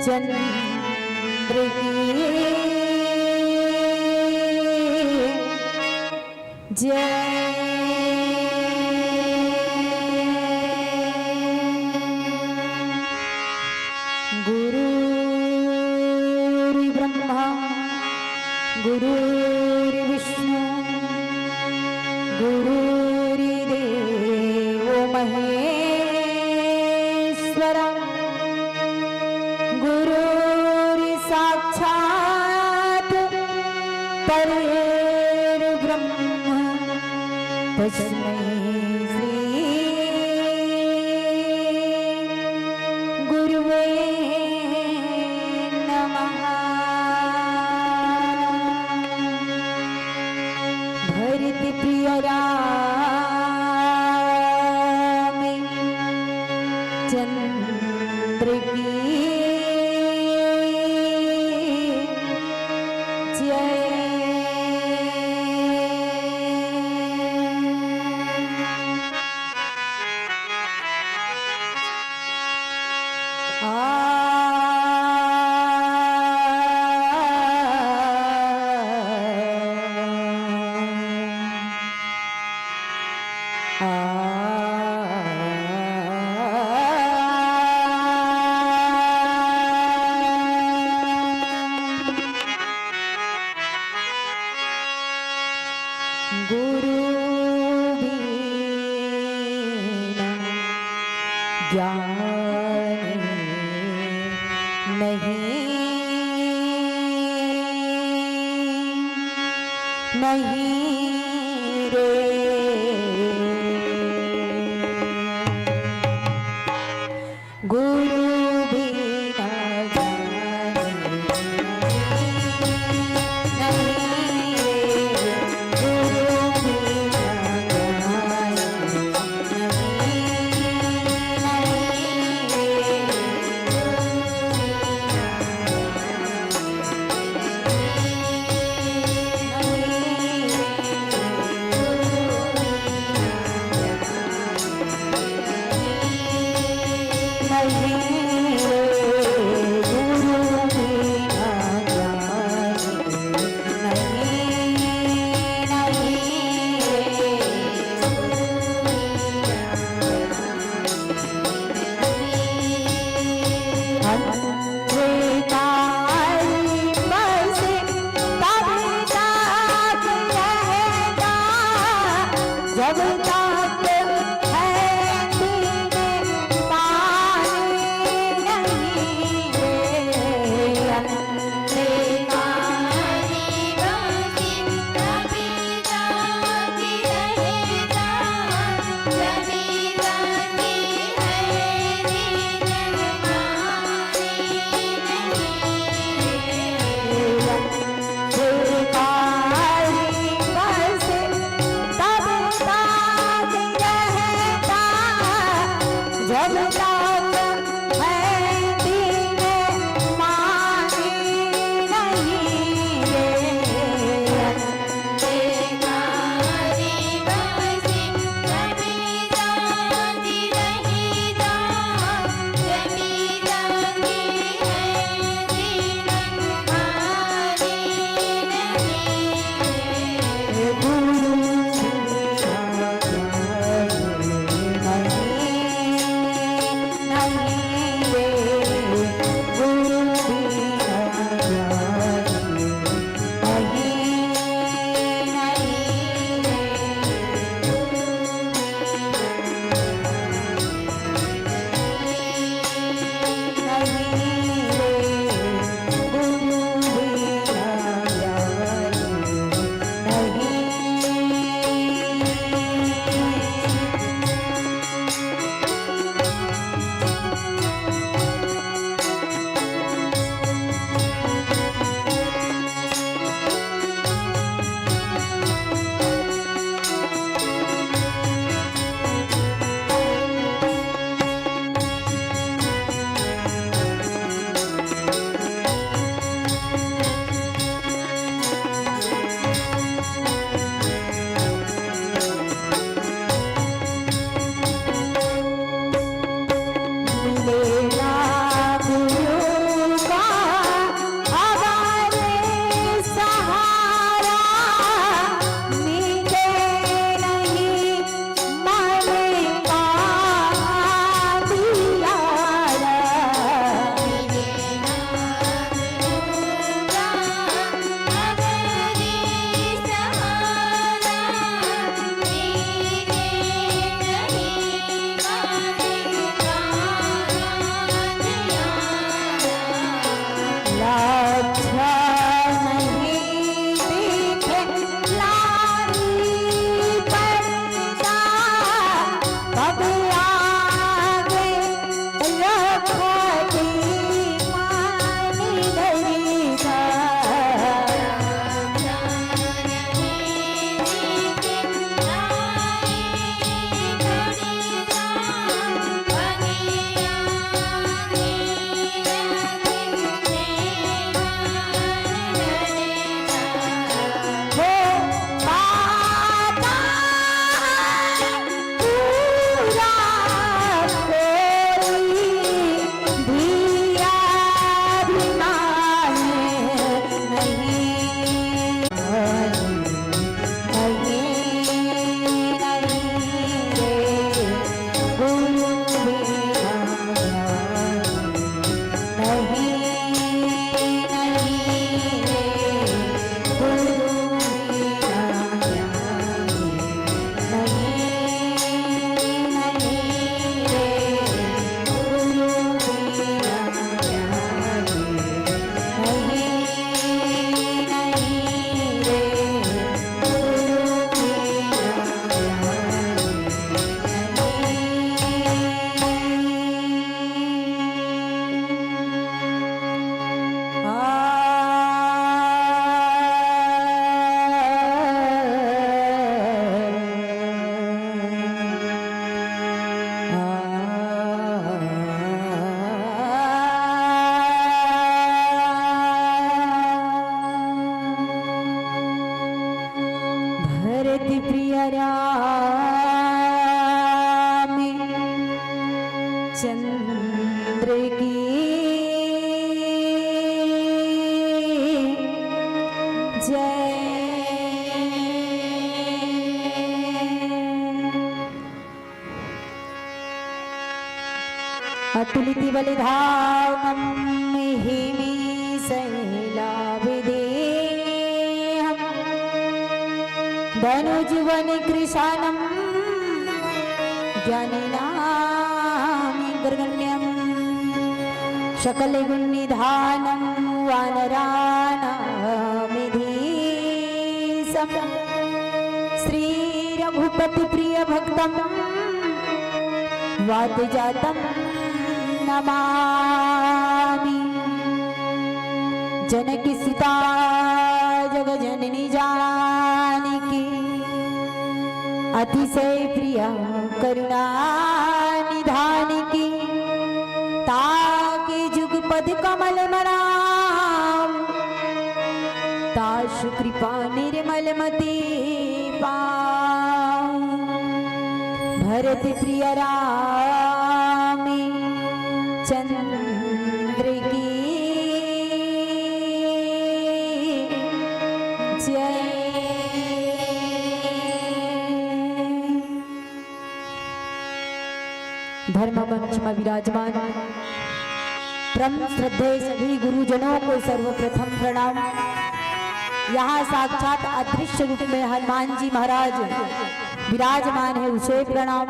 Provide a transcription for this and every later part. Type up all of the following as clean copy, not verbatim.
चंद्र की जय। गुरुर्ब्रह्मा गुरुर्विष्णु गुरुर्देवो महेश्वर गुरुर्साक्षात् परब्रह्म तस्मै श्री गुरुवे नमः। भरति प्रिय राम चंद्र की गुरु बिना ज्ञान नहीं रे। गुरु बिना चंद्र की जय। अतुलित बलिधामं हिमि शैलाभिदेहं धनुजीवन कृशानं ज्ञानिनां गर्गण्यं सकलगुणनिधानं वानराणामिधीशं श्रीरघुपतिप्रियभक्तं वातजातं नमामि। जनकी सुता जगजननी जानकी अतिशय प्रिया करुणा निधान की ताके जुगपद कमल मनाम ताशु कृपा निर्मल मति पाऊं। भरत प्रिय रामी चंद्र की जय। धर्म मंच में विराजमान परम श्रद्धेय सभी गुरुजनों को सर्वप्रथम प्रणाम। यहाँ साक्षात अदृश्य रूप में हनुमान जी महाराज विराजमान है, उसे प्रणाम।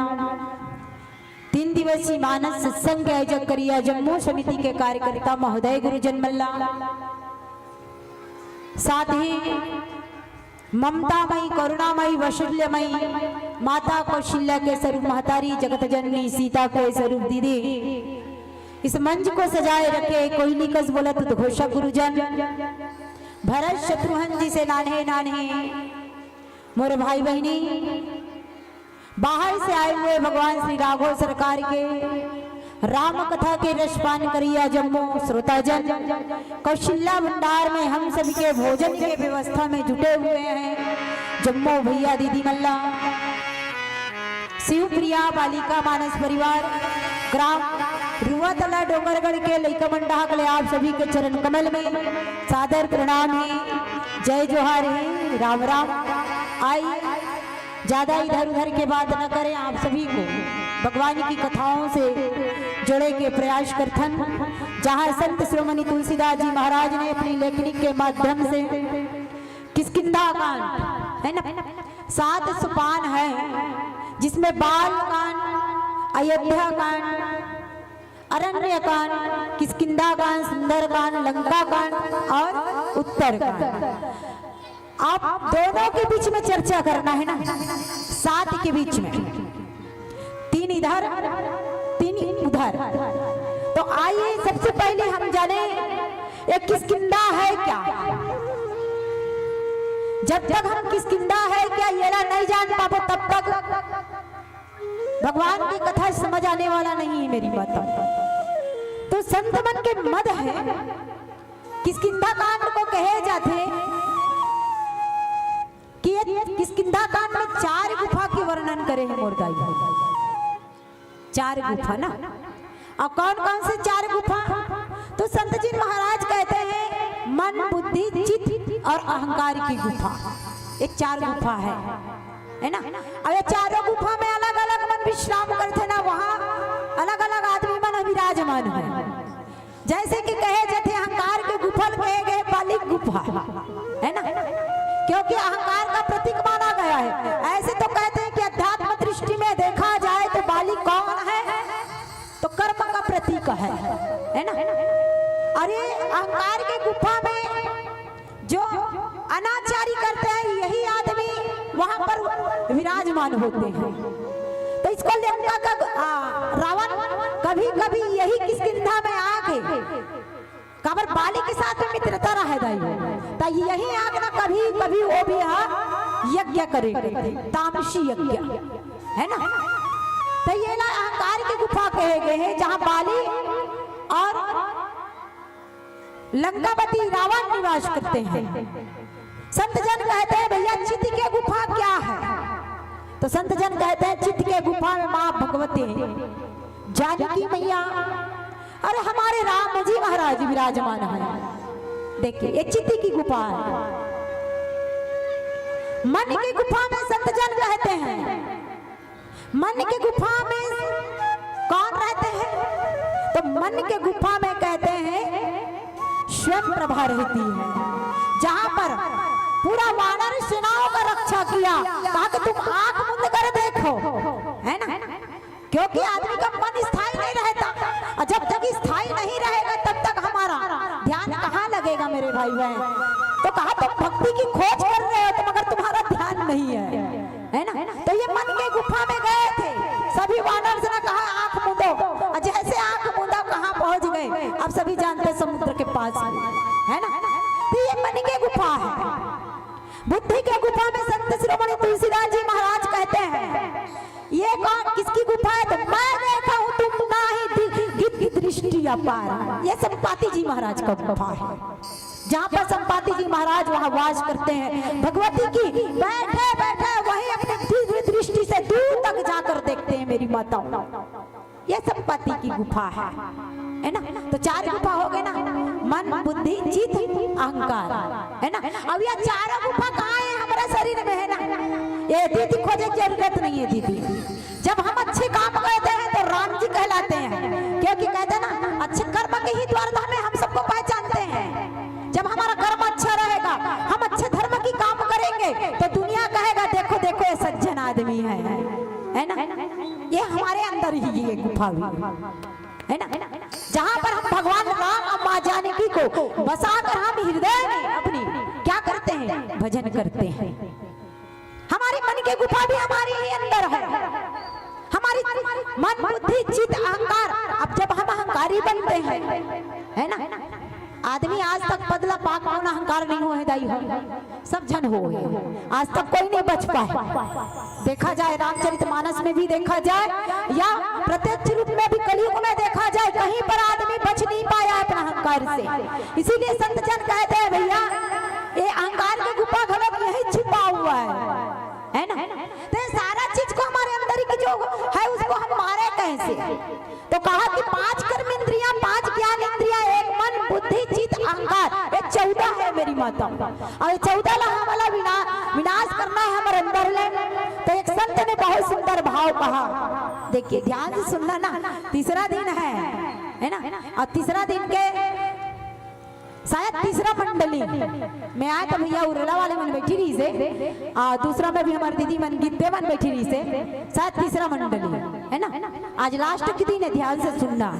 3 दिवसीय मानस सत्संग आयोजक करिया जम्मू समिति के कार्यकर्ता महोदय गुरुजन मल्ला, साथ ही ममतामयी करुणामयी वशल्यमयी माता कौशल्या के स्वरूप महतारी जगत जननी सीता के स्वरूप दीदी इस मंच को सजाए रखे। कोई निकस बोलत घोषा गुरुजन भरत शत्रुघ्न जी से नाने नाने मोर भाई बहनी, बाहर से आए हुए भगवान श्री राघव सरकार के राम कथा के रसपान करिया जम्मू श्रोताजन कौशल्या भंडार में हम सभी के भोजन के व्यवस्था में जुटे हुए हैं। जम्मू भैया दीदी मल्ला शिवप्रिया बालिका मानस परिवार ग्राम रुआतला डोंगरगढ़ के लइका मंडा के आप सभी के चरण कमल में सादर प्रणाम है, जय जोहार है, राम राम। आई ज्यादा इधर उधर के बात न करें, आप सभी को भगवान की कथाओं से जोड़े के प्रयास करथन। जहाँ संत श्रोमणी तुलसीदास जी महाराज ने अपनी लेखनी के माध्यम से किष्किंधा कांड है ना 7 सोपान है, जिसमें बाल कांड, अयोध्या कांड, अरण्य कांड, किष्किंधा कांड, सुंदर कांड, लंका कांड और उत्तर कांड। आप दोनों के बीच में चर्चा करना है ना, 7 के बीच में, 3 इधर 3 उधर। तो आइए सबसे पहले हम जाने एक किष्किंधा है क्या। जब तक हम किष्किंधा है क्या ये नहीं जान पाओ तब तक भगवान की कथा समझ आने वाला नहीं है मेरी बात। तो संत मन के मद है, किष्किंधा कांड को कहे जाते कि किष्किंधा कांड में 4 गुफा के वर्णन करे हैं मोरगाई। 4 गुफा ना, और कौन कौन से 4 गुफा? तो संत जी महाराज कहते हैं मन बुद्धि चित्त और अहंकार की गुफा, ये 4 गुफा है ना। अब ये 4 गुफा में अलग अलग मन विश्राम करते ना, वहाँ अलग अलग आदमी मन विराजमान है। जैसे कि कहे जाते अहंकार के गुफल कहे गए बालिक गुफा है ना, क्योंकि अहंकार का प्रतीक माना गया है। ऐसे तो कहते हैं कि अध्यात्म दृष्टि में देखा जाए तो बालिक कौन है, तो कर्म का प्रतीक है ना। अरे अहंकार के गुफा में जो अनाचारी करते हैं यही आदमी वहां पर विराजमान होते हैं। तो इसको लंका का रावण कभी कभी यही किष्किंधा में आके काबर बाली के साथ में मित्रता रह गई, तो यही आग ना कभी कभी वो भी यज्ञ करेंगे, तामसी यज्ञ है ना। तो ये ना अहंकार की गुफा कहे गए हैं, जहां बाली और लंकापति रावण निवास करते हैं। संत जन कहते हैं भैया चित्त के गुफा क्या है, तो संत जन कहते हैं चित्त के गुफा में मां भगवती जानकी मैया और हमारे राम जी महाराज विराजमान है। देखिए ये चित्ती की गुफा है। मन की गुफा में संत जन कहते हैं, मन की गुफा में कौन रहते हैं? तो मन के गुफा में कहते हैं स्वयं प्रभा रहती है, जहां पर पूरा वानर सेनाओं का रक्षा किया। कहा कि तुम आंख मूंद कर देखो, है ना, क्योंकि आदमी का मन स्थायी नहीं रहता, और जब तक स्थायी नहीं रहेगा तब तक हमारा ध्यान कहाँ लगेगा मेरे भाई बहन। तो कहा तुम भक्ति की खोज कर रहे हो तो मगर तुम्हारा ध्यान नहीं है ना। तो ये मन के गुफा में गए थे सभी वानर से, कहा आंख मूंदो, और जैसे आंख मूंदा कहाँ पहुंच गए? अब सभी जानते समुद्र के पास है ना। तो ये मन के गुफा है। बुद्धि के गुफा में संत शिरोमणि तुलसीदास जी महाराज कहते हैं ये कौन किसकी गुफा है? तो मैं देखा हूं तुम नाही गिद्ध दृष्टि अपार। ये संपाति जी महाराज का गुफा है, जहाँ पर संपाति जी महाराज वहाँ वास करते हैं। भगवती की बैठे बैठे वही अपने दिव्य दृष्टि से दूर तक जाकर देखते हैं मेरी माता। ये संपाति की गुफा है ना। तो चार गुफा हो गए ना, मन बुद्धि चित्त अहंकार, है ना। अब ये चारों गुफा कहाँ है? हमारे शरीर में है ना। ये दीदी खोजे की जरूरत नहीं है दीदी। जब हम अच्छे काम करते हैं तो राम जी कहलाते हैं, क्योंकि कहते हैं ना अच्छे कर्म के ही द्वारा में हम सबको पहचानते हैं। जब हमारा कर्म अच्छा रहेगा, हम अच्छे धर्म की काम करेंगे तो दुनिया कहेगा देखो देखो ये सज्जन आदमी है ना। ये हमारे अंदर ही ये गुफा है ना, जहाँ पर हम भगवान राम और माँ जानकी को बसाकर हम हृदय में अपनी क्या करते हैं? भजन करते हैं। हमारी मन की गुफा भी हमारे ही अंदर है। हमारी मन बुद्धि चित्त अहंकार। अब जब हम अहंकारी बनते हैं, है ना, आदमी आज तक पदला पाक होना अहंकार नहीं हो दाई हो, सब जन हो आज तक कोई नहीं बच पाए। देखा जाए रामचरितमानस में भी देखा जाए या प्रत्यक्ष रूप में भी कलयुग में देखा जाए, कहीं पर आदमी बच नहीं पाया अपना अहंकार से। इसीलिए संत जन कहते हैं भैया ये अहंकार की गुफा घड़क यही छिपा हुआ है ना। तो सारा चीज को हमारे अंदर की जो है उसको हम मारे कैसे? तो कहा कि 5 कर्म इंद्रियां, 5 ज्ञान इंद्रियां, एक मन बुद्धि चित्त अहंकार, ये 14 है मेरी माता। और ये 14 ला हमारा विनाश करना है हमारे अंदर ले। तो एक संत ने बहुत सुंदर भाव कहा, देखिए ध्यान से सुनना ना। तीसरा दिन है ना, और तीसरा दिन के शायद तीसरा मंडली में आए तो भैया उरला वाले मन बैठी रही से, और दूसरा में भी हमारी दीदी मन गीते मन बैठी रही से, शायद तीसरा मंडली है ना। आज लास्ट के दिन है, ध्यान से सुनना।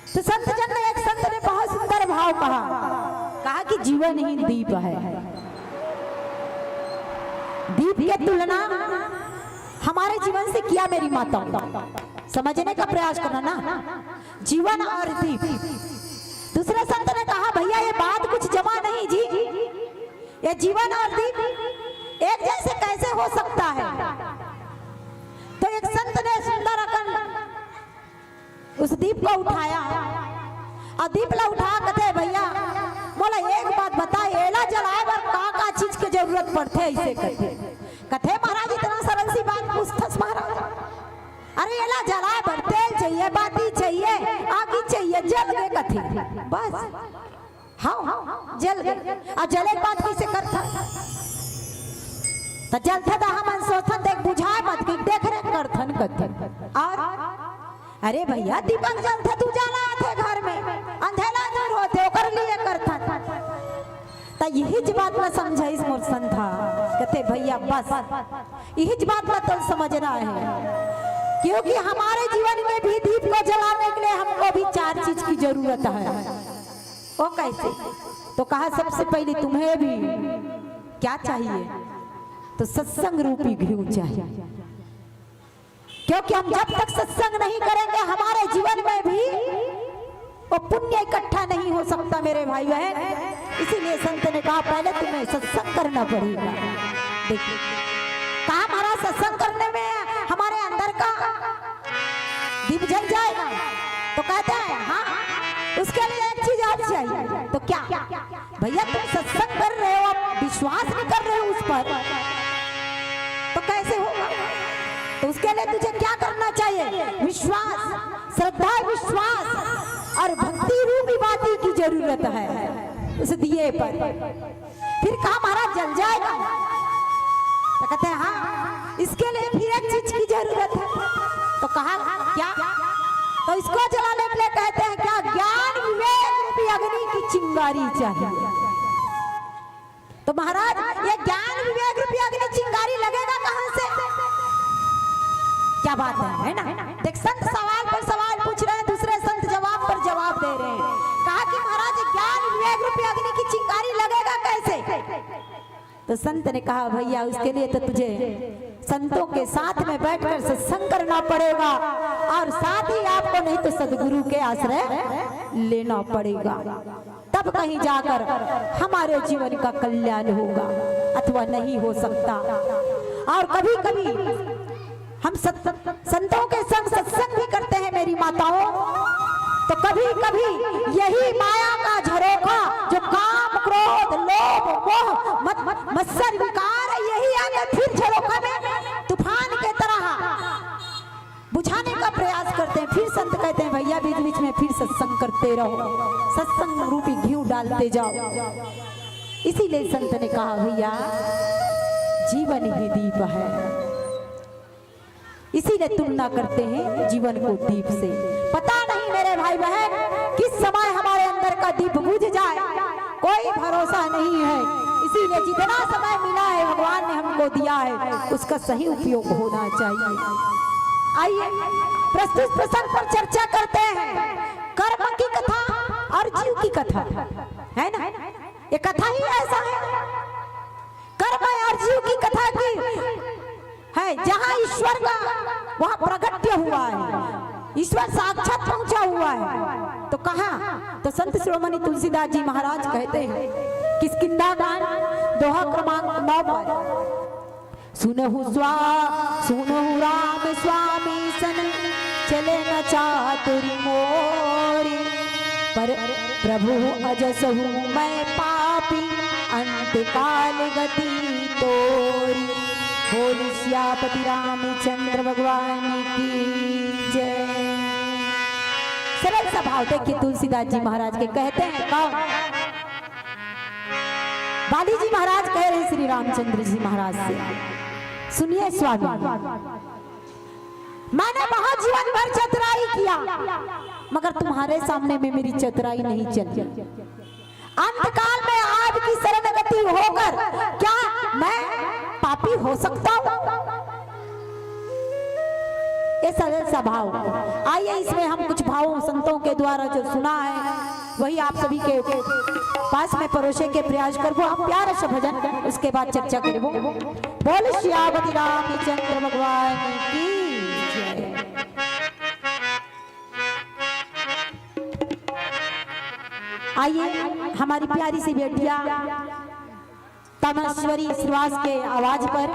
तो संत जन ने, एक संत ने बहुत सुंदर भाव कहा कि जीवन ही दीप है। दीप की तुलना हमारे जीवन से किया मेरी माता, समझने का प्रयास करना ना, जीवन और दीप। दूसरे संत ने कहा भैया ये बात कुछ जमा नहीं जी, ये जीवन और दीप एक जैसे कैसे हो सकता है? तो एक संत ने सुंदर अकन उस दीप को उठाया और दीप ला उठा कहते भैया बोला एक बात बता, एला जलाए बर का चीज की जरूरत पड़ते? ऐसे कथे महाराज इतना सरल सी बात पूछथस महाराज। अरे एला जलाए बर तेल चाहिए, बाती चाहिए, आगी चाहिए, जल गए कथे बस। हाँ जल गए। और जले के बाद कैसे करता? तो जलता था हम सोचन देख बुझाए मत कि देख रेख करथन कथे। और अरे भैया दीपक जलते तू जला थे घर में, अंधेला दूर होते ओकर लिए करथन। तो यही बात में समझा इस मोर संथा कहते भैया बस यही बात में तो समझना है, क्योंकि हमारे जीवन में भी दीप को जलाने के लिए हमको भी 4 चीज की जरूरत है। वो कैसे? तो कहा सबसे पहले तुम्हें भी क्या चाहिए? तो सत्संग रूपी घी चाहिए, क्योंकि हम जब तक सत्संग नहीं करेंगे हमारे जीवन में भी वो पुण्य इकट्ठा नहीं हो सकता मेरे भाई बहन। इसीलिए संत ने कहा पहले तुम्हें सत्संग करना पड़ेगा। देखिए कहा हमारा सत्संग करने में हमारे अंदर का दीप जल जाएगा। तो कहते हैं हाँ उसके लिए एक चीज और चाहिए। तो क्या भैया तुम सत्संग कर रहे हो, विश्वास नहीं कर रहे हो उस पर, तो कैसे होगा? तो उसके लिए तुझे क्या करना चाहिए? विश्वास, श्रद्धा, विश्वास और भक्ति रूपी बाती की जरूरत है उस दिए पर। फिर कहा महाराज जल जाएगा, तो कहते हैं हाँ इसके लिए फिर एक चीज की जरूरत है। तो कहा क्या? तो इसको जलाने के लिए कहते हैं क्या? ज्ञान विवेक रूपी अग्नि की चिंगारी चाहिए। तो महाराज ये ज्ञान विवेक रूपी अग्नि चिंगारी लगेगा कहां से? क्या बात है ना? देख संत सवाल पर सवाल पूछ रहे हैं, दूसरे संत जवाब पर जवाब दे रहे हैं। कहा कि महाराज ज्ञान विवेक रूपी अग्नि की चिंगारी लगेगा कैसे? तो संत ने कहा भैया उसके लिए तो तुझे संतों के साथ में बैठकर सत्संग करना पड़ेगा, और साथ ही आपको नहीं तो सदगुरु के आश्रय लेना पड़ेगा, तब कहीं जाकर हमारे जीवन का कल्याण होगा, अथवा नहीं हो सकता। और कभी कभी हम संतों के संग सत्संग भी करते हैं मेरी माताओं, तो कभी कभी यही माया का झरोखा जो काम क्रोध लोभ मोह मत्सर विकार है, यही आके फिर झरोखा में तूफान के तरह बुझाने का प्रयास करते हैं। फिर संत कहते हैं भैया बीच बीच में फिर सत्संग करते रहो, सत्संग रूपी घी डालते जाओ। इसीलिए संत ने कहा भैया जीवन ही दीप है, इसीलिए तुलना करते हैं जीवन को दीप से। पता नहीं मेरे भाई बहन किस समय हमारे अंदर का दीप बुझ जाए, कोई भरोसा नहीं है। इसीलिए जितना समय मिला है भगवान ने हमको दिया है, उसका सही उपयोग होना चाहिए। आइए प्रस्तुत प्रसंग पर चर्चा करते हैं। कर्म की कथा और जीव की कथा है ना, ये कथा ही ऐसा है। कर्म और जीव की कथा की है, जहां ईश्वर का वहां प्रगट्य हुआ है, ईश्वर साक्षात पहुंचा हुआ है। तो कहा? तो संत शिरोमणि तुलसीदास जी महाराज कहते हैं किष्किंधा कांड दोहा क्रमांक 9 पर, सुनहु राम स्वामी सन चले न चातुरी मोरी, पर प्रभु अजसहु मैं पापी अंत काल गति तोरी। बोल सियापति रामचंद्र भगवान की जय। सरल स्वभाव देखिए तुलसीदास जी महाराज के कहते हैं कौन? बाली जी महाराज कह रहे हैं श्री रामचंद्र जी महाराज से, सुनिए स्वामी मैंने बहुत जीवन भर चतुराई किया, मगर तुम्हारे सामने में मेरी चतुराई नहीं चली। अंतकाल में आपकी शरणगति होकर क्या मैं पापी हो सकता हूं? ये सरल सा भाव। आइए इसमें हम कुछ भावों संतों के द्वारा जो सुना है वही आप सभी के पास में परोसे के प्रयास करबो। हम प्यार से भजन उसके बाद चर्चा करबो। बोल सियापति रामचंद्र भगवान की जय। आइए हमारी प्यारी सी बेटिया तमश्वरी श्रीवास के आवाज पर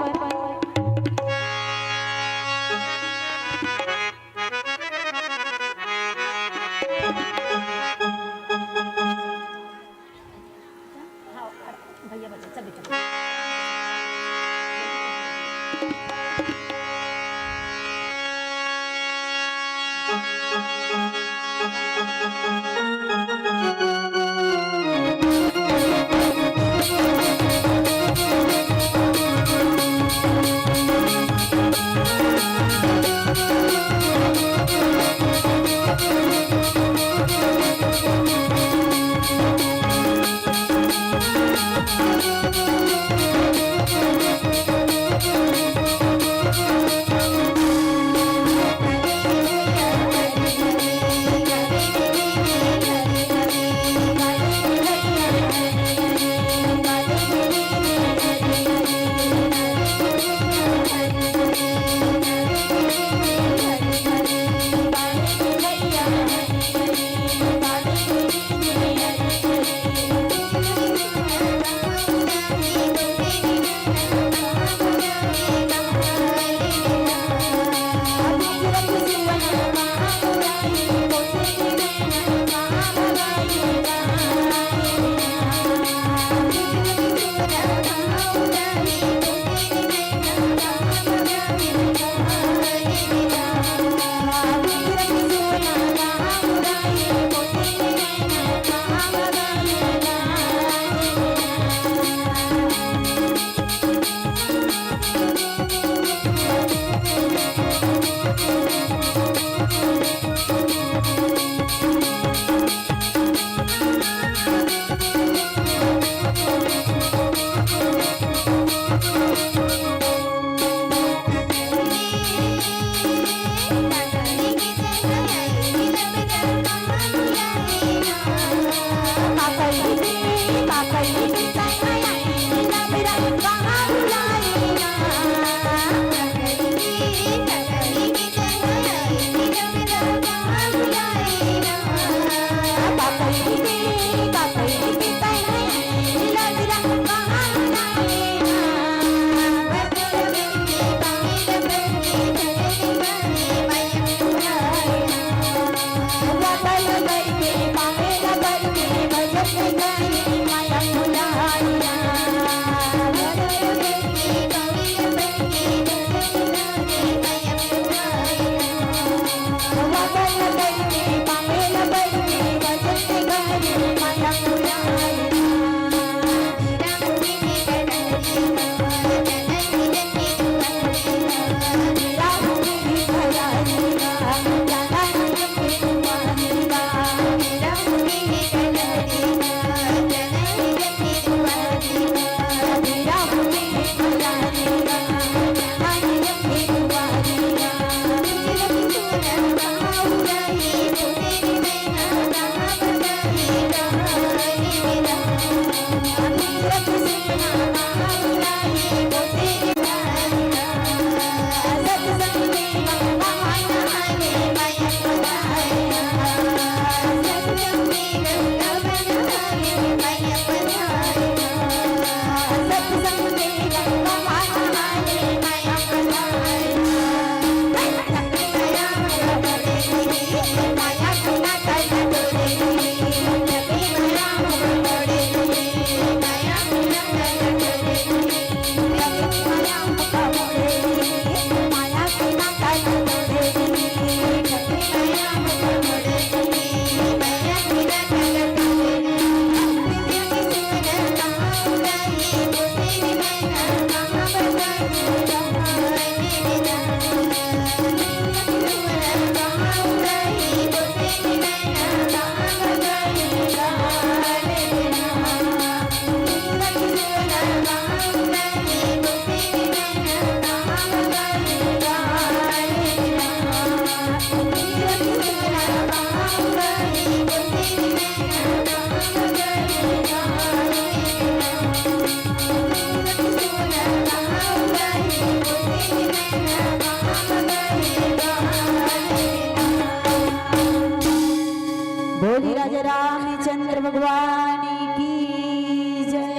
राजा रामचंद्र भगवान की जय।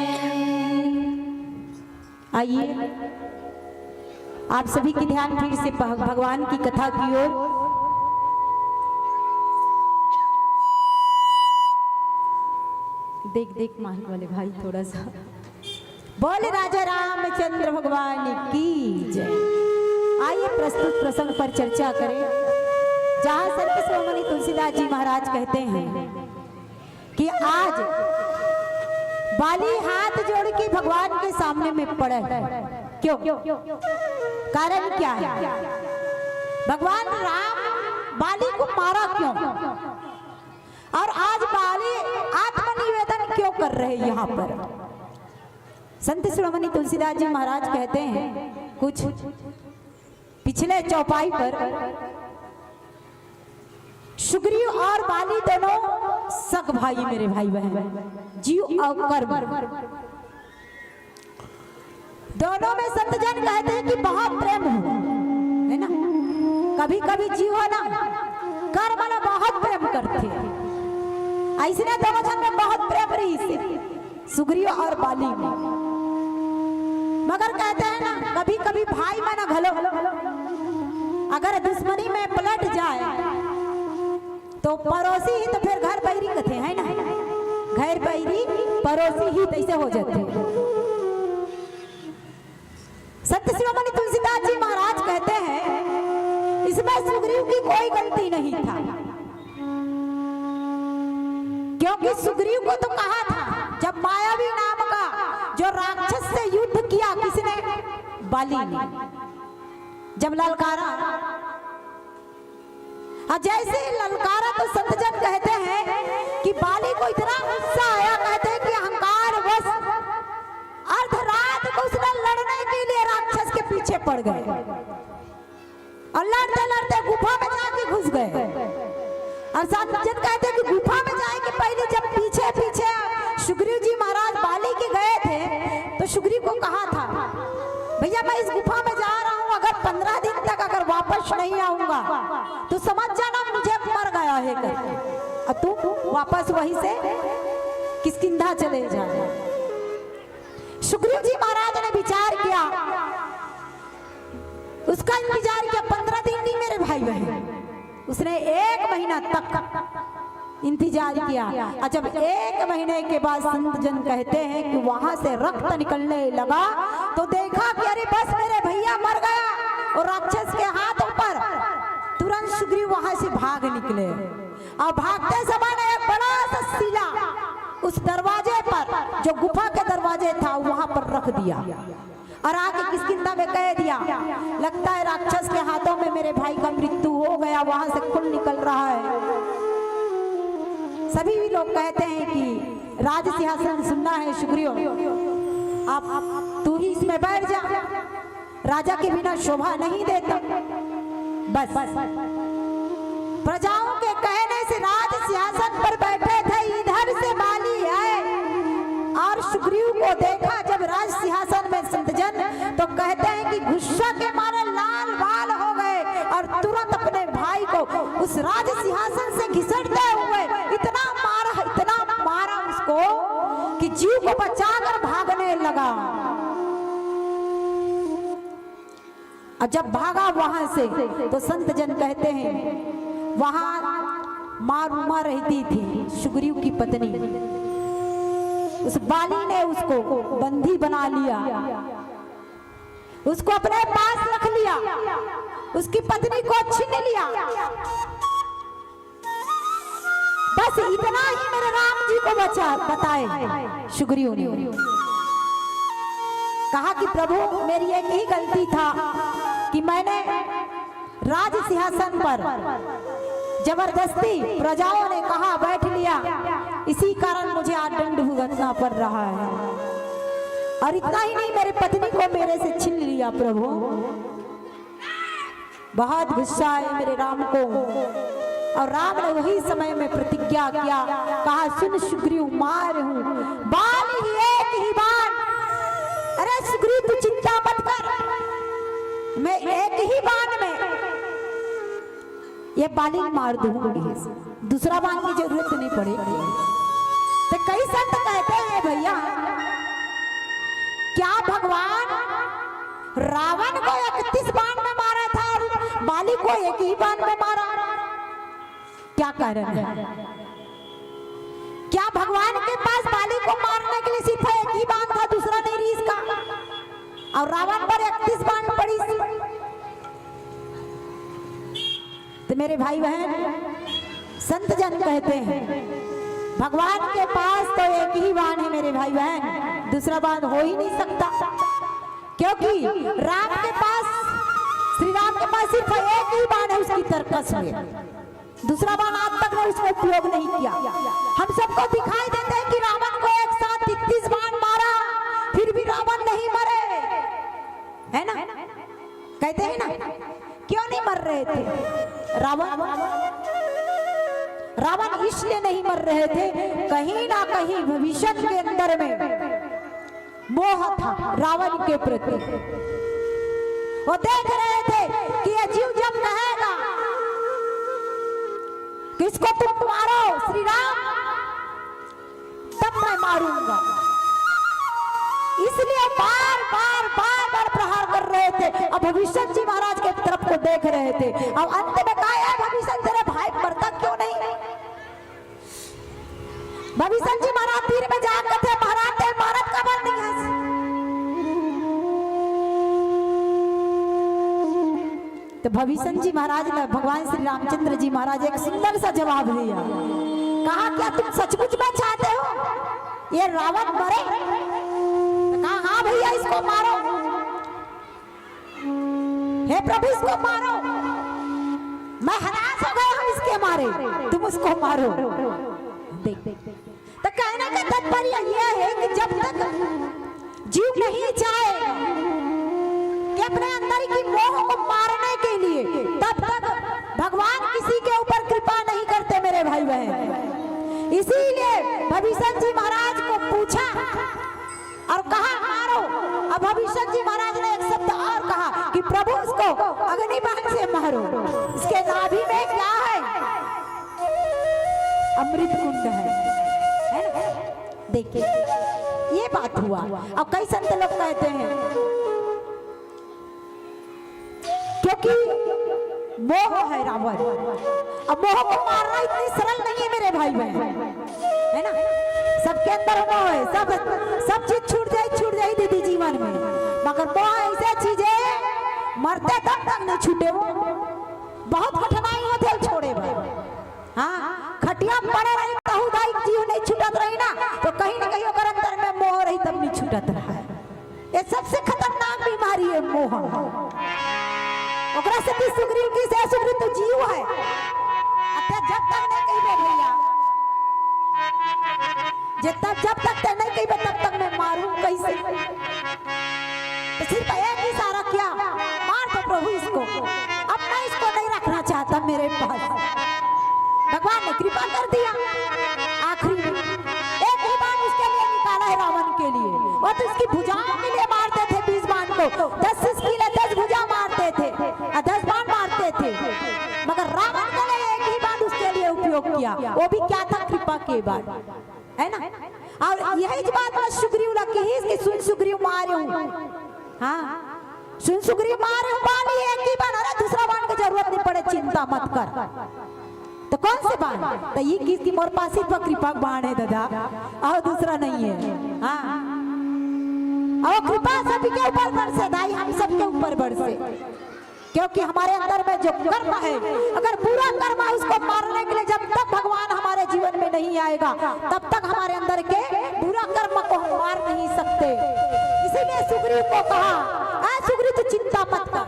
आइए आप सभी की ध्यान फिर से भगवान की कथा की ओर। देख देख माहिक वाले भाई थोड़ा सा बोले राजा रामचंद्र भगवान की जय। आइए प्रस्तुत प्रसंग पर चर्चा करें, जहां संत शिरोमणि तुलसीदास जी महाराज कहते हैं कि आज बाली हाथ जोड़ के भगवान के सामने में पड़े। क्यों? कारण क्या है? भगवान राम बाली को मारा क्यों? और आज बाली आत्मनिवेदन क्यों कर रहे हैं? यहाँ पर संत शिरोमणि तुलसीदास जी महाराज कहते हैं कुछ पिछले चौपाई पर सुग्रीव और बाली दोनों सग भाई, मेरे भाई बहन, जीव और कर्म दोनों में संत जन कहते हैं कि बहुत प्रेम हो, है ना। कभी कभी जीव है ना कर्म वाला बहुत प्रेम करते हैं, ऐसे दोनों जन में बहुत प्रेम रही से सुग्रीव और बाली में। मगर कहते हैं ना कभी कभी भाई में ना घलो अगर दुश्मनी में पलट जाए तो पड़ोसी ही तो फिर घर बैरी कथे, है ना। घर बैरी पड़ोसी ही तैसे हो जाते। संत शिरोमणि तुलसीदास जी महाराज कहते हैं इसमें सुग्रीव की कोई गलती नहीं था, क्योंकि सुग्रीव को तो कहा था जब मायावी नाम का जो राक्षस से युद्ध किया किसने? बाली ने। जब ललकारा, जैसे ललकारा तो संत जन कहते हैं कि बाली को इतना गुस्सा आया, कहते हैं कि अहंकार वश अर्धरात को उसने लड़ने के लिए राक्षस के पीछे पड़ गए और लड़ते लड़ते गुफा में जाके घुस गए। और संत जन कहते हैं कि गुफा में जाए कि पहले जब पीछे पीछे सुग्रीव जी महाराज बाली के गए थे तो सुग्रीव को कहा था भैया मैं इस गुफा में जा रहा हूँ, अगर 15 दिन तक अगर वापस नहीं आऊंगा तो समझ जाना मुझे मर गया है करके, और तू वापस वहीं से किष्किंधा चले जा। सुग्रीव जी महाराज ने विचार किया, उसका इंतजार किया 15 दिन नहीं मेरे भाई बहन, उसने 1 महीना तक इंतजार किया। और जब 1 महीने के बाद संत जन कहते हैं कि वहां से रक्त निकलने लगा तो देखा कि अरे बस मेरे भैया मर गया, और राक्षस के हाथों पर तुरंत सुग्रीव वहां से भाग निकले। और भागते समय एक बड़ा सा शिला उस दरवाजे पर जो गुफा के दरवाजे था वहां पर रख दिया और आके किष्किंधा में कह दिया लगता है राक्षस के हाथों में मेरे भाई का मृत्यु हो गया, वहां से खून निकल रहा है। सभी लोग कहते हैं कि राज सिंहासन सुनना है सुग्रीव, आप तू ही इसमें बैठ जा, राजा के बिना शोभा नहीं देता। बस प्रजाओं के कहने से राज सिंहासन पर बैठे थे, इधर से बाली आए और सुग्रीव को देखा जब राज सिंहासन में संत जन तो कहते हैं कि गुस्सा के मारे लाल बाल हो गए और तुरंत अपने भाई को उस राज सिंहासन से घिसटते हुए इतना मारा उसको कि जीव को बचाकर भागने लगा। और जब भागा वहां से तो संत जन कहते हैं वहां माँ रूमा रहती थी सुग्रीव की पत्नी, उस बाली ने उसको बंदी बना लिया, उसको अपने पास रख लिया, उसकी पत्नी को छीन लिया। बस इतना ही मेरे राम जी को बताए सुग्रीव ने। कहा कि प्रभु मेरी एक ही गलती था कि मैंने राज सिंहासन पर जबरदस्ती प्रजाओं ने कहा बैठ लिया, इसी कारण मुझे आज दंड भुगतना पड़ रहा है। और इतना ही नहीं मेरी पत्नी को मेरे से छीन लिया प्रभु। बहुत गुस्सा है मेरे राम को। और राम ने वही समय में प्रतिज्ञा किया, कहा सुन सुग्रीव मार हूं बाल ही एक ही बाण। अरे सुग्रीव तू चिंता मत कर, मैं एक ही बाण में ये बाली मार दूंगी, दूसरा बाण की जरूरत नहीं पड़ेगी। तो कई संत कहते हैं भैया, क्या भगवान रावण को 31 बाण में मारा था और बाली को एक ही बाण में मारा? क्या कारण है? क्या भगवान के पास बाली को मारने के लिए सिर्फ एक ही बाण था, दूसरा नहीं रीस का, और रावण पर 31 बाण पड़ी? तो मेरे भाई बहन, संत जन कहते हैं भगवान के पास तो एक ही बाण है मेरे भाई बहन, दूसरा बाण हो ही नहीं सकता, क्योंकि राम के पास, श्री राम के पास सिर्फ एक ही बाण है उसकी तरकस में, दूसरा बाण आज तक ने उसका उपयोग नहीं किया। हम सबको दिखाई देते हैं कि रावण को एक साथ 33 बाण मारा, फिर भी रावण नहीं मरे, है ना? कहते हैं ना, क्यों नहीं मर रहे थे रावण इसलिए नहीं मर रहे थे, कहीं ना कहीं भविष्य के अंदर में मोह था रावण के प्रति। वो देख रहे थे कि ये जीव जब कहेगा किसको तुम मारो श्री राम, तब मैं मारूंगा, इसलिए बार बार प्रहार कर रहे थे। अब भविष्य जी महाराज के तरफ को देख रहे थे। अब अंत में कहा है, भविष्य तेरे भाई मरता क्यों नहीं? भविष्य जी महाराज तीर में जाकर थे, महाराज तेरे भारत का बल नहीं है। तो भविष्य जी महाराज ने भगवान श्री रामचंद्र जी महाराज एक सुंदर सा जवाब दिया। कहा, क्या तुम सचमुच में चाहते हो ये रावण मरे? कहा, हाँ भैया इसको मारो, हे प्रभु इसको मारो, मैं हरास हो गया हूं इसके मारे, तुम उसको मारो। देख तो कहने का तात्पर्य यह है कि जब तक जीव नहीं चाहे कि अपने अंदर की मोह को मारने के लिए, तब तक भगवान किसी के ऊपर कृपा नहीं करते मेरे भाई बहन। इसीलिए भविष्य जी महाराज को पूछा और कहा मारो। अब भविष्य जी महाराज ने एक शब्द और कहा कि प्रभु उसको अग्निबाण से मारो, इसके नाभि में क्या है? अमृत कुंड है ना? देखिए ये बात हुआ। अब कई संत लोग कहते हैं क्योंकि मोह है रावण, अब मोह को मारना इतनी सरल नहीं है मेरे भाई बहन, है ना? सबके अंदर मोह है, सब चीज छूट जाए दीदी जीवन में, मगर मोह ऐसे चीज है मरते तब तक नहीं छूटे। वो बहुत कठिनाई होते छोड़े भाई। हाँ, खटिया पड़े रही बहुदाई जीव नहीं छूटत रही ना, तो कहीं ना कहीं अगर अंदर में मोह रही तब नहीं छूटत रहा। ये सबसे खतरनाक बीमारी है मोह। ओकरा से भी सुग्रीव की से सुग्रीव तो जीव है, अतः जब तक नहीं कहिबे भैया, जब तक ते नहीं कहिबे तब तक मैं मारूं कैसे? तो सिर्फ एक ही इशारा किया, मार दो प्रभु इसको, अब मैं इसको नहीं रखना चाहता मेरे पास। भगवान ने कृपा कर दिया। आखिरी में एक ही बाण उसके लिए निकाला है रावण के लिए, और तो इसकी भुजाओं के लिए मारते थे 20 बाण को, 10 इसके लिए 10 भुजा मारते थे, 10 बाण मारते थे, मगर रावण के लिए एक ही बाण उसके लिए उपयोग किया। वो भी क्या था? कृपा के बाण, है ना? और यही बात मैं सुग्रीव लगी ही, इसकी सुन सुग्रीव मारे हूं, हाँ सुन सुग्रीव मारे हूं, बाली एक ही बाण, अरे दूसरा बाण की जरूरत नहीं पड़े, चिंता मत कर। तो कौन से बाण? तो ये किसकी मोर पास ही तो कृपा बाण है दादा, और दूसरा नहीं है। हाँ, और कृपा सभी के ऊपर बरसे दाई, हम सबके ऊपर बरसे, क्योंकि हमारे अंदर में जो कर्म है, अगर बुरा कर्म है उसको मारने के लिए जब तक भगवान हमारे जीवन में नहीं आएगा, तब तक हमारे अंदर के बुरा कर्म को हम मार नहीं सकते। इसीलिए सुग्रीव को कहा, सुग्रीव तो चिंता मत कर,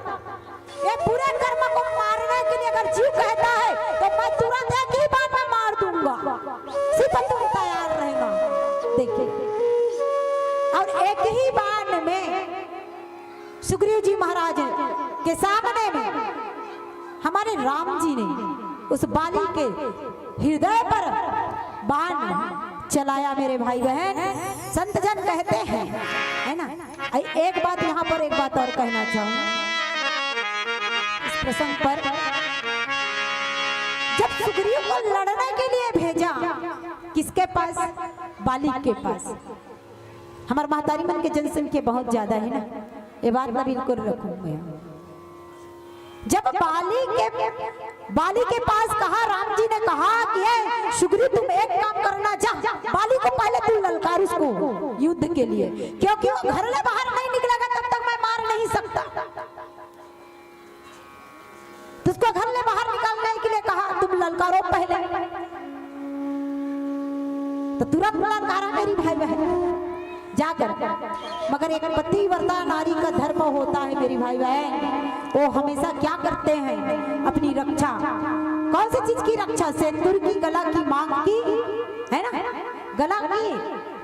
ये बुरे कर्म को मारने के लिए अगर जीव कहता है तो मैं तुरंत एक ही बार में मार दूंगा, सिर्फ तुम तैयार रहना। देखिए, और एक ही बाण में सुग्रीव जी महाराज के सामने में हमारे राम जी ने उस बाली के हृदय पर बाण चलाया मेरे भाई बहन। संत जन कहते हैं, है ना? एक बात यहाँ पर एक बात और कहना चाहूँ इस प्रसंग पर। जब सुग्रीव को लड़ने के लिए भेजा, किसके पास? बाली के पास। हमारे महतारी मन के जनसंख्या बहुत ज्यादा है ना, ये बात मैं बिल्कुल रखूंगा। जब बाली के पास कहा, राम जी ने कहा कि सुग्रीव तुम एक काम करना, जा बाली को पहले तू ललकार उसको युद्ध के लिए, क्योंकि वो घर से बाहर नहीं निकलेगा तब तक मैं मार नहीं सकता। तो उसको घर से बाहर निकालने के लिए कहा, तुम ललकारो पहले। तो तुरंत ललकारा मेरी भाई बहन जाकर। मगर एक पतिव्रता नारी का धर्म होता है मेरी भाई बहन, वो हमेशा क्या करते हैं? अपनी रक्षा। कौन सी चीज की रक्षा? सिंदूर की, गला की, मांग की, है ना, गला की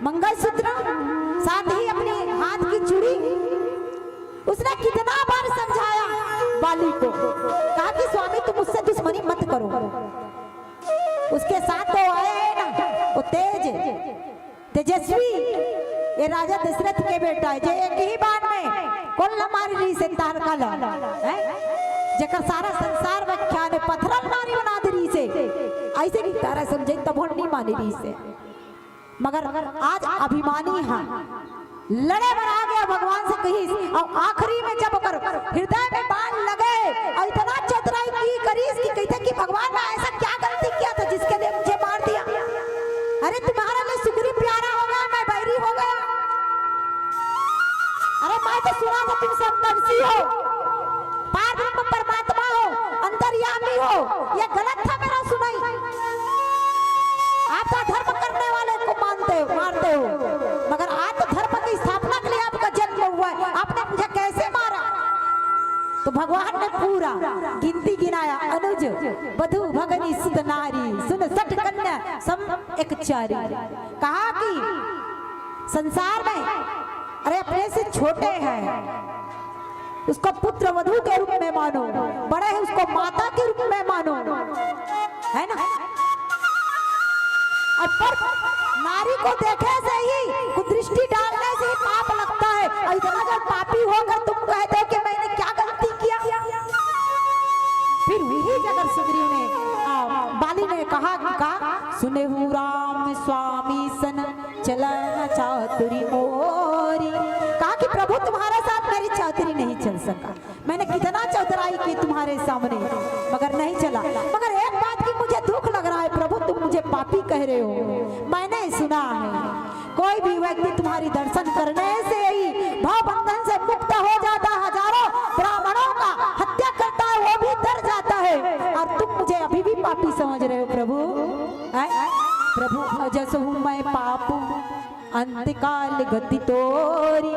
मंगलसूत्र, साथ ही अपने हाथ की चूड़ी। उसने कितना बार समझाया बाली को, कहा कि स्वामी तुम मुझसे दुश्मनी मत करो। उसके साथ तो आए हैं ना वो तेजस्वी, ये राजा दशरथ के बेटा है, जो एक ही बार में कोल मारी रही से तार काला है, जेकर सारा संसार व्याख्यान है, पत्थरल नारी बना दे रही से, ऐसे नहीं तारा समझे तब नहीं मानी रही से। मगर आज अभिमानी हाँ लड़े बना गया भगवान से कहीं, और आखिरी में जब कर हृदय में बाण लगे और इतना चतुराई की करीस की कहते कि भगवान ने ऐसा क्या गलती किया था जिसके लिए मुझे मार दिया? अरे तुम्हारे लिए सुग्रीव प्यारा हो गया, मैं बैरी हो गया। अरे मैं तो सुना था तुम संतर्षि हो, पारब्रह्म परमात्मा हो, अंतर्यामी हो, ये गलत था मेरा सुनाई। आप धर्म करने वाले को मानते हो, मारते हो, मगर आज तो धर्म की स्थापना के लिए आपका जन्म हुआ है, आपने मुझे कैसे मारा? तो भगवान ने पूरा गिनती गिनाया, अनुज वधु भगनी सुत नारी सुन सठ कन्या सम एक चारी। कहा कि संसार में अरे अपने से छोटे हैं उसको पुत्र वधु के रूप में मानो, बड़े हैं उसको माता के रूप में मानो, है ना। और पर नारी को देखे से ही कुदृष्टि डालने से ही पाप लगता है, और इतना जब पापी होकर तुम कहते हो कि मैंने क्या गलती किया? फिर वही जगह सुग्रीव ने बाली ने कहा सुने हूँ राम स्वामी सन चलन चातुरी मोरी। कहा कि प्रभु तुम्हारे साथ मेरी चातुरी नहीं चल सका, मैंने कितना चतुराई की तुम्हारे सामने मगर नहीं चला। मगर एक बात की मुझे दुख लग रहा है प्रभु, तुम मुझे पापी कह रहे हो। मैंने सुना है कोई भी व्यक्ति तुम्हारी दर्शन करने से ही भाव बंधन से मुक्त हो जाता, हजारों ब्राह्मणों का हत्या करता है वो भी डर जाता है, और तुम मुझे अभी भी पापी समझ रहे हो प्रभु। प्रभु अजस हूँ मैं पापू अंतकाल गति तोरी।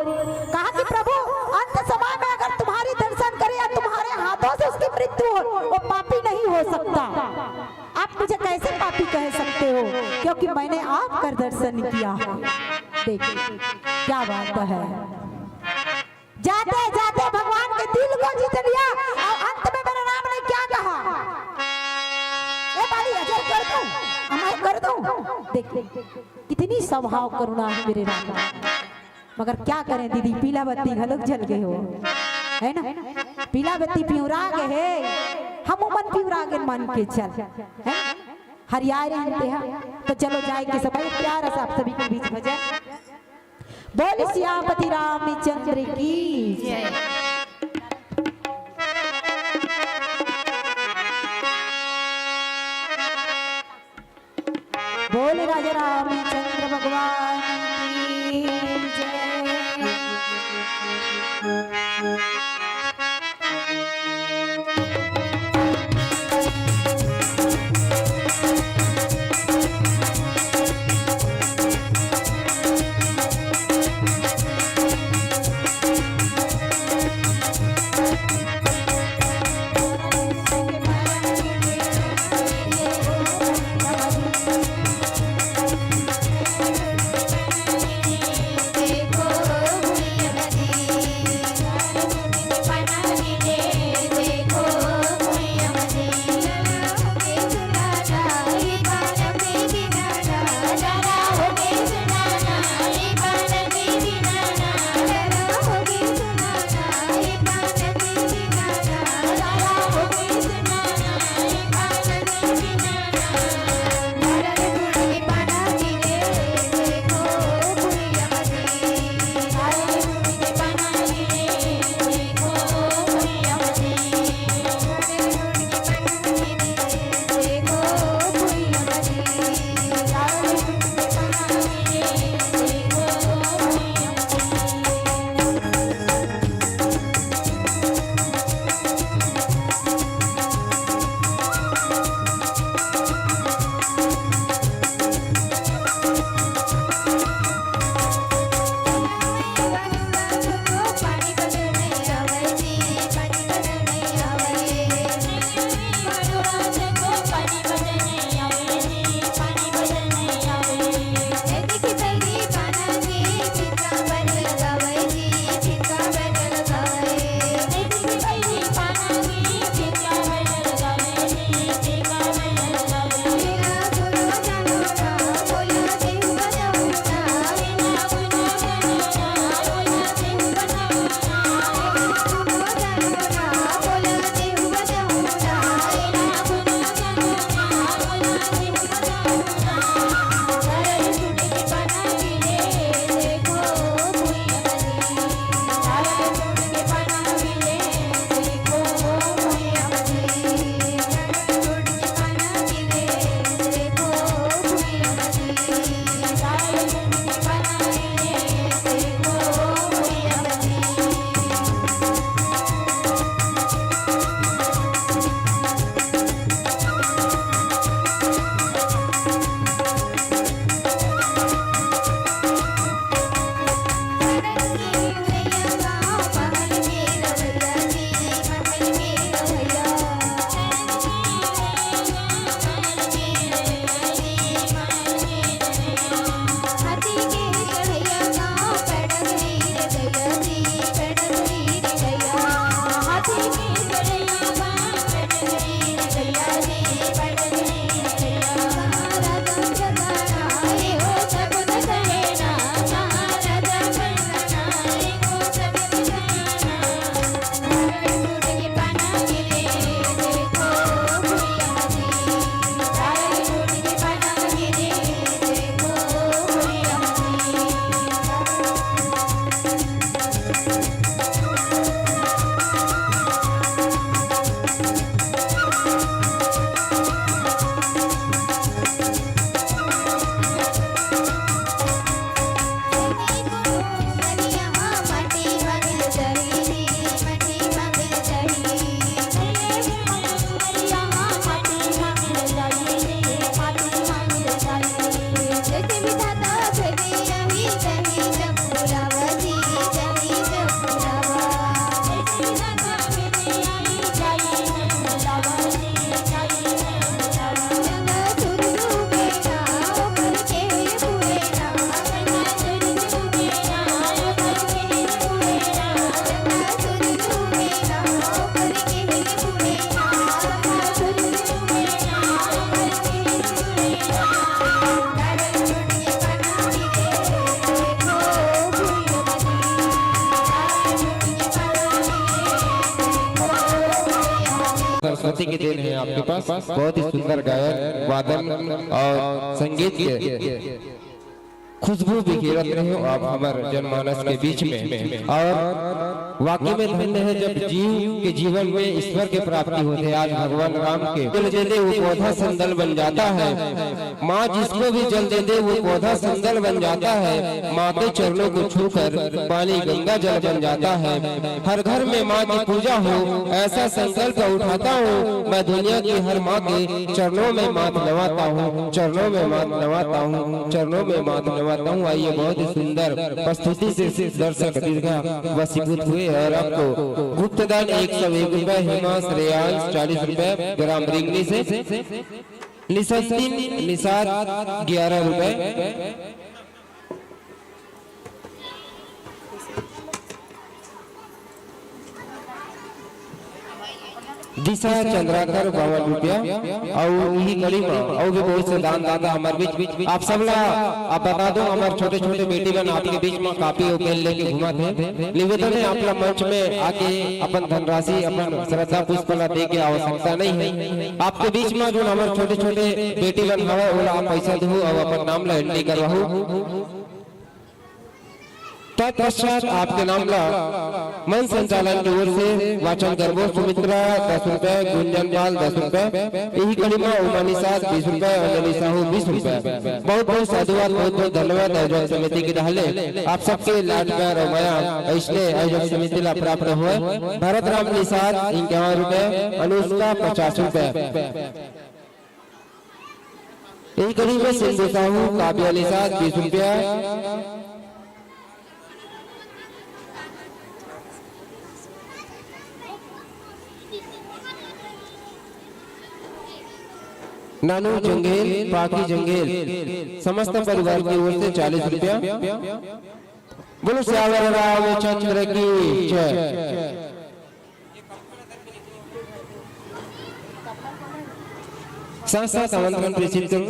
कहा कि प्रभु अंत समय में अगर तुम्हारी दर्शन करे या तुम्हारे हाथों से उसकी मृत्यु हो, वो पापी नहीं हो सकता। आप मुझे कैसे पापी कह सकते हो? क्योंकि मैंने आपका दर्शन किया है। देखिए क्या बात है, जाते जाते भगवान के दिल को जीत लिया, और अंत में मेरे राम ने क्या कहा? ए बाली अजर कर दूं, अमर कर दूं। देखिए कितनी स्वभाव करुणा है मेरे राम। मगर क्या करें दीदी, पीला बत्ती घलक जल गए हो, है ना, पीला बत्ती पिउरा गए है, हम मन पिउरा गए मन के चल है हरियारे रहते हैं। तो चलो जाए के समय प्यार से आप सभी के बीच भजन बोल सियापति रामचंद्र की जय। बोल राजा रामचंद्र भगवान की जय। देखो सरस्वती के देन है आपके पास। बहुत ही सुंदर गायन वादन और संगीत के खुशबू बिखेरत रहे हो आप हमारे जनमानस के बीच में। और वाकई में धन्य है जब जीव के जीवन में ईश्वर की प्राप्ति होती है। आज भगवान राम के जल दे दे वो पौधा संदल बन जाता है। माँ जिसको भी जल दे दे वो पौधा संदल बन जाता है। माँ के चरणों को छूकर पानी गंगा जल बन जाता है। हर घर में माँ की पूजा हो ऐसा संकल्प उठाता हूँ। मैं दुनिया की हर माँ के चरणों में माथ नवाता हूँ, चरणों में माथ नवाता हूँ, चरणों में माथ नवाता हूँ। आइए बहुत ही सुंदर प्रस्तुति से दर्शक दीर्घा वसीभूत हुए। और आपको गुप्तदान 101 रुपए, हिमा श्रेयांश 40 रुपए, ग्राम रिंगनी से निसार 11 रुपए, दिशा चंद्राकर 52 रुपया और यही कड़ी और भी बहुत से दान दाता हमारे बीच। आप सब आप बता दो हमारे छोटे छोटे बेटी बहन आपके बीच में कापी और पेन लेके घुमा थे। निवेदन है आप मंच में आके अपन धनराशि अपन श्रद्धा पुष्पला दे के आवश्यकता नहीं है। आपके बीच में जो हमारे छोटे छोटे बेटी बहन हवा वो आप पैसा दो और अपन नाम ला एंट्री करवाओ। तत्पश्चात आपके नाम ला मन संचालन की ओर से वाचन करबो। सुमित्रा 10 रुपए, गुंजन पाल 10 रुपए, यही कलिमा उमानिसाद 20 रुपए, अंजलि साहू 20 रुपए। बहुत बहुत साधुवाद, बहुत बहुत धन्यवाद आयोजक समिति के ढाले आप सबके लाड प्यार और माया ऐसे आयोजक समिति ला प्राप्त हुए। भरत राम निषाद 51 रुपए, अनुष्का 50 रुपए, यही कलिमा सिंधु साहू काव्या निषाद 20 रुपया, नानू जंगेल पाकी जंगेल समस्त परिवार की ओर से 40 रुपया। बोलो श्यावर रामचंद्र की जय। साथ साथ आमंत्रण प्रेषित करूं।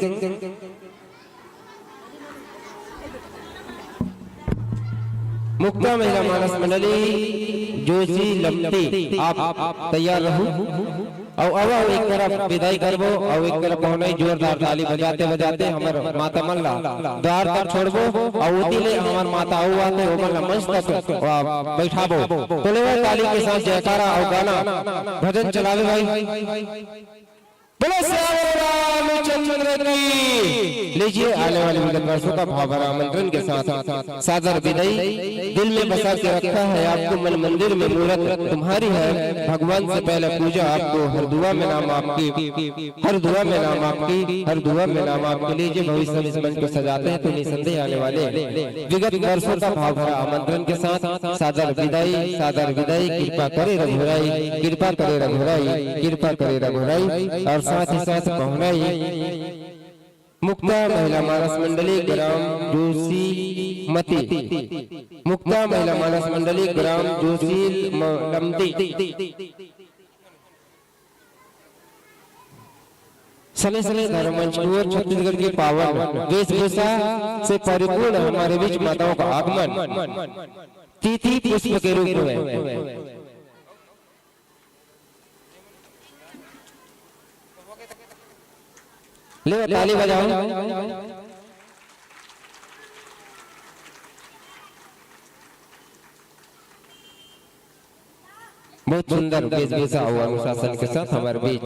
मुक्ता महिला मानस मंडली जोशी लमती आप तैयार रहो। और अब एक तरफ विदाई करबो और एक तरफ होने जोरदार ताली बजाते बजाते हमार माता मन ला द्वार तक छोड़बो और उतीले हमार माता हुआ थे वो मन मंच तक बैठाबो। बोले ताली के साथ जयकारा और गाना भजन चलावे भाई। बोलो रामचंद्र की। लीजिए आने वाले विगत वर्षों का भावभरा आमंत्रण के साथ सादर विदाई। दिल में बसा के रखा है आपको मन मंदिर में मूर्त तुम्हारी है। भगवान से पहले पूजा आपको, हर दुआ में नाम आपकी, हर दुआ में नाम आपकी, हर दुआ में नाम आपके। लीजिए भविष्य में इस मंच को सजाते हैं तो निसंदेह आने वाले विगत वर्षों का भावभरा आमंत्रण के साथ सादर विदाई, सादर विदाई। कृपा करे रघुराई, कृपा करे रघुराई, कृपा करे रघुराई। और साथ ही साथ पहुंचाई मुक्ता महिला मानस मंडली ग्राम जोशी मती, मुक्ता महिला मानस मंडली ग्राम जोशी लमती। सने सने धर्ममंच और छत्तीसगढ़ की पावन वेशभूषा से परिपूर्ण हमारे बीच माताओं का आगमन तिथि पुष्प के रूप में। ले ताली बजाओ। बहुत सुंदर वेशभूषा और अनुशासन के साथ हमारे बीच